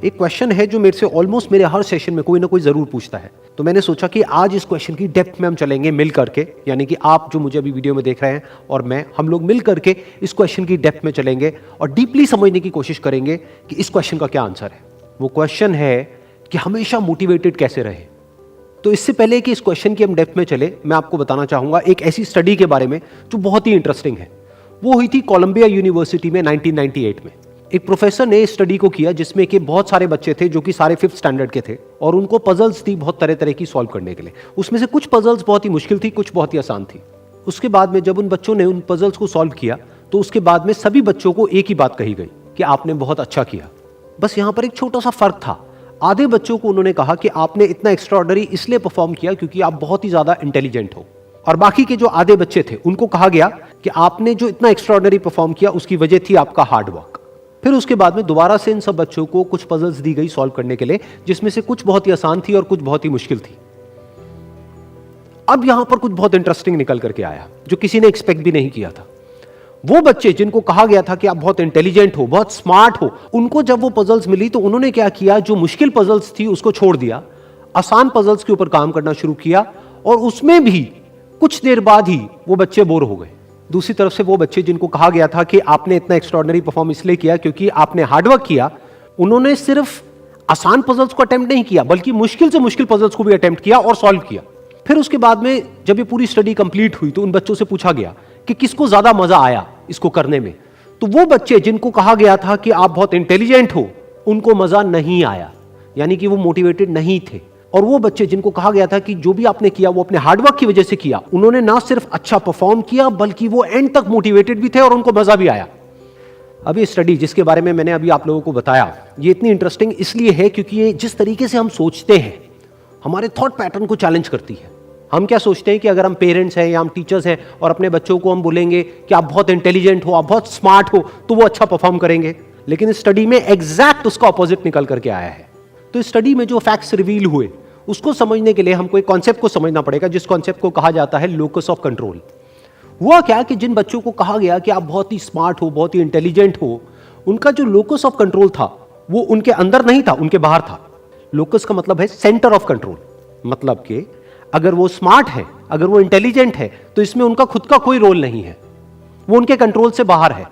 एक क्वेश्चन है जो मेरे से ऑलमोस्ट मेरे हर सेशन में कोई ना कोई जरूर पूछता है, तो मैंने सोचा कि आज इस क्वेश्चन की डेप्थ में हम चलेंगे मिल करके, यानी कि आप जो मुझे अभी वीडियो में देख रहे हैं और मैं, हम लोग मिल करके इस क्वेश्चन की डेप्थ में चलेंगे और डीपली समझने की कोशिश करेंगे कि इस क्वेश्चन का क्या आंसर है। वो क्वेश्चन है कि हमेशा मोटिवेटेड कैसे रहे। तो इससे पहले कि इस क्वेश्चन की हम डेप्थ में चले, मैं आपको बताना चाहूंगा एक ऐसी स्टडी के बारे में जो बहुत ही इंटरेस्टिंग है। वो हुई थी कोलंबिया यूनिवर्सिटी में 1998 में। एक प्रोफेसर ने इस स्टडी को किया जिसमें कि बहुत सारे बच्चे थे जो कि सारे 5th स्टैंडर्ड के थे और उनको पजल्स थी बहुत तरह तरह की सॉल्व करने के लिए। उसमें से कुछ पजल्स बहुत ही मुश्किल थी, कुछ बहुत ही आसान थी। उसके बाद में जब उन बच्चों ने उन पजल्स को सॉल्व किया तो उसके बाद में सभी बच्चों को एक ही बात कही गई कि आपने बहुत अच्छा किया। बस यहां पर एक छोटा सा फर्क था। आधे बच्चों को उन्होंने कहा कि आपने इतना एक्स्ट्राऑर्डिनरी इसलिए परफॉर्म किया क्योंकि आप बहुत ही ज्यादा इंटेलिजेंट हो, और बाकी के जो आधे बच्चे थे उनको कहा गया कि आपने जो इतना एक्स्ट्राऑर्डिनरी परफॉर्म किया उसकी वजह थी आपका हार्ड वर्क। फिर उसके बाद में दोबारा से इन सब बच्चों को कुछ पजल्स दी गई सॉल्व करने के लिए, जिसमें से कुछ बहुत ही आसान थी और कुछ बहुत ही मुश्किल थी। अब यहां पर कुछ बहुत इंटरेस्टिंग निकल करके आया जो किसी ने एक्सपेक्ट भी नहीं किया था। वो बच्चे जिनको कहा गया था कि आप बहुत इंटेलिजेंट हो, बहुत स्मार्ट हो, उनको जब वो पजल्स मिली तो उन्होंने क्या किया, जो मुश्किल पजल्स थी उसको छोड़ दिया, आसान पजल्स के ऊपर काम करना शुरू किया और उसमें भी कुछ देर बाद ही वो बच्चे बोर हो गए। दूसरी तरफ से वो बच्चे जिनको कहा गया था कि आपने इतना एक्स्ट्राऑर्डिनरी परफॉर्म इसलिए किया क्योंकि आपने हार्डवर्क किया, उन्होंने सिर्फ आसान पजल्स को अटेम्प्ट नहीं किया बल्कि मुश्किल से मुश्किल पजल्स को भी अटेम्प्ट किया और सॉल्व किया। फिर उसके बाद में जब ये पूरी स्टडी कंप्लीट हुई तो उन बच्चों से पूछा गया कि किसको ज्यादा मजा आया इसको करने में। तो वो बच्चे जिनको कहा गया था कि आप बहुत इंटेलिजेंट हो, उनको मजा नहीं आया, यानी कि वो मोटिवेटेड नहीं थे। और वो बच्चे जिनको कहा गया था कि जो भी आपने किया वो अपने हार्डवर्क की वजह से किया, उन्होंने ना सिर्फ अच्छा परफॉर्म किया बल्कि वो एंड तक मोटिवेटेड भी थे और उनको मजा भी आया। अब ये स्टडी जिसके बारे में मैंने अभी आप लोगों को बताया, ये इतनी इंटरेस्टिंग इसलिए है क्योंकि ये जिस तरीके से हम सोचते हैं, हमारे थॉट पैटर्न को चैलेंज करती है। हम क्या सोचते हैं कि अगर हम पेरेंट्स हैं या हम टीचर्स हैं और अपने बच्चों को हम बोलेंगे कि आप बहुत इंटेलिजेंट हो, आप बहुत स्मार्ट हो, तो वो अच्छा परफॉर्म करेंगे। लेकिन इस स्टडी में एग्जैक्ट उसका ऑपोजिट निकल करके आया है। तो इस स्टडी में जो फैक्ट्स रिवील हुए उसको समझने के लिए हमको एक कॉन्सेप्ट को समझना पड़ेगा, जिस कॉन्सेप्ट को कहा जाता है लोकस ऑफ कंट्रोल। हुआ क्या कि जिन बच्चों को कहा गया कि आप बहुत ही स्मार्ट हो, बहुत ही इंटेलिजेंट हो, उनका जो लोकस ऑफ कंट्रोल था वो उनके अंदर नहीं था, उनके बाहर था। लोकस का मतलब है सेंटर ऑफ कंट्रोल, मतलब कि अगर वो स्मार्ट है, अगर वो इंटेलिजेंट है तो इसमें उनका खुद का कोई रोल नहीं है, वो उनके कंट्रोल से बाहर है।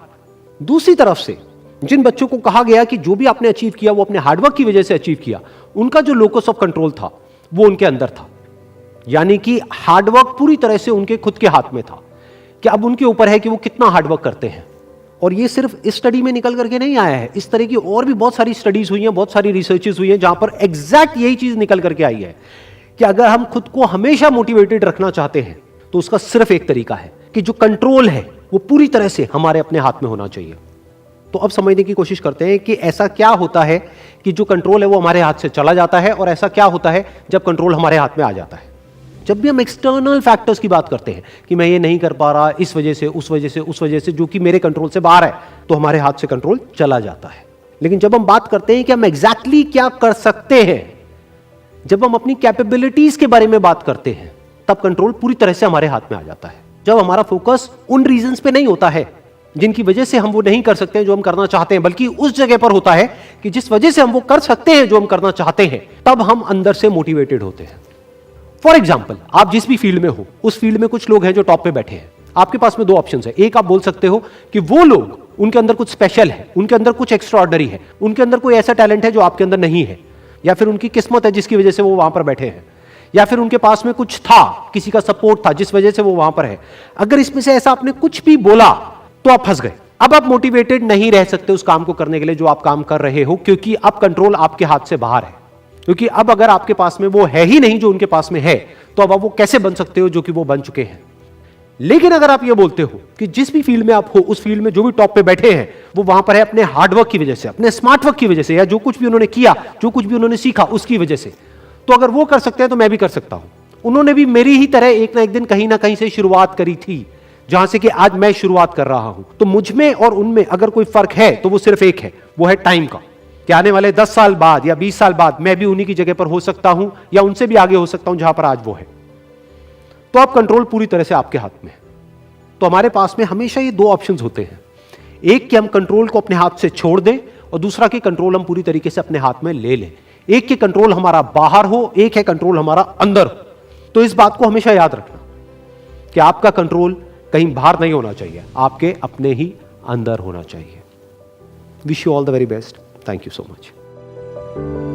दूसरी तरफ से जिन बच्चों को कहा गया कि जो भी आपने अचीव किया वो अपने हार्डवर्क की वजह से अचीव किया, उनका जो लोकस ऑफ कंट्रोल था वो उनके अंदर था, यानी कि हार्डवर्क पूरी तरह से उनके खुद के हाथ में था कि अब उनके ऊपर है कि वो कितना हार्डवर्क करते हैं। और ये सिर्फ इस स्टडी में निकल करके नहीं आया है, इस तरह की और भी बहुत सारी स्टडीज हुई हैं, बहुत सारी रिसर्चेस हुई हैं जहां पर एग्जैक्ट यही चीज निकल करके आई है कि अगर हम खुद को हमेशा मोटिवेटेड रखना चाहते हैं तो उसका सिर्फ एक तरीका है कि जो कंट्रोल है वो पूरी तरह से हमारे अपने हाथ में होना चाहिए। तो अब समझने की कोशिश करते हैं कि ऐसा क्या होता है कि जो कंट्रोल है वो हमारे हाथ से चला जाता है, और ऐसा क्या होता है जब कंट्रोल हमारे हाथ में आ जाता है। जब भी हम एक्सटर्नल फैक्टर्स की बात करते हैं कि मैं ये नहीं कर पा रहा इस वजह से, उस वजह से, उस वजह से, जो कि मेरे कंट्रोल से बाहर है, तो हमारे हाथ से कंट्रोल चला जाता है। लेकिन जब हम बात करते हैं कि हम एग्जैक्टली क्या कर सकते हैं, जब हम अपनी कैपेबिलिटीज के बारे में बात करते हैं, तब कंट्रोल पूरी तरह से हमारे हाथ में आ जाता है। जब हमारा फोकस उन रीजंस पे नहीं होता है जिनकी वजह से हम वो नहीं कर सकते जो हम करना चाहते हैं, बल्कि उस जगह पर होता है कि जिस वजह से हम वो कर सकते हैं जो हम करना चाहते हैं, तब हम अंदर से मोटिवेटेड होते हैं। फॉर एग्जाम्पल, आप जिस भी फील्ड में हो, उस फील्ड में कुछ लोग हैं जो टॉप पे बैठे हैं। आपके पास में दो ऑप्शन है। एक, आप बोल सकते हो कि वो लोग, उनके अंदर कुछ स्पेशल है, उनके अंदर कुछ एक्स्ट्राऑर्डिनरी है, उनके अंदर कोई ऐसा टैलेंट है जो आपके अंदर नहीं है, या फिर उनकी किस्मत है जिसकी वजह से वो वहां पर बैठे हैं, या फिर उनके पास में कुछ था, किसी का सपोर्ट था जिस वजह से वो वहां पर है। अगर इसमें से ऐसा आपने कुछ भी बोला तो आप फंस गए। अब आप मोटिवेटेड नहीं रह सकते उस काम को करने के लिए जो आप काम कर रहे हो, क्योंकि अब कंट्रोल आपके हाथ से बाहर है। क्योंकि अब अगर आपके पास में वो है ही नहीं जो उनके पास में है, तो अब आप वो कैसे बन सकते हो जो कि वो बन चुके हैं। लेकिन अगर आप ये बोलते हो कि जिस भी फील्ड में आप हो, उस फील्ड में जो भी टॉप पे बैठे हैं वो वहां पर है अपने हार्डवर्क की वजह से, अपने स्मार्ट वर्क की वजह से, या जो कुछ भी उन्होंने किया, जो कुछ भी उन्होंने सीखा उसकी वजह से, तो अगर वो कर सकते हैं तो मैं भी कर सकता हूं। उन्होंने भी मेरी ही तरह एक ना एक दिन कहीं ना कहीं से शुरुआत करी थी, जहां से कि आज मैं शुरुआत कर रहा हूं। तो मुझ में और उनमें अगर कोई फर्क है तो वो सिर्फ एक है, वो है टाइम का, कि आने वाले 10 साल बाद या 20 साल बाद मैं भी उन्हीं की जगह पर हो सकता हूं या उनसे भी आगे हो सकता हूं जहां पर आज वो है। तो अब कंट्रोल पूरी तरह से आपके हाथ में है। तो हमारे पास में हमेशा ये दो ऑप्शंस होते हैं, एक कि हम कंट्रोल को अपने हाथ से छोड़ दें और दूसरा कि कंट्रोल हम पूरी तरीके से अपने हाथ में ले लें। एक कि कंट्रोल हमारा बाहर हो, एक है कंट्रोल हमारा अंदर हो। तो इस बात को हमेशा याद रखना कि आपका कंट्रोल कहीं बाहर नहीं होना चाहिए, आपके अपने ही अंदर होना चाहिए। Wish you all the very best. Thank you so much.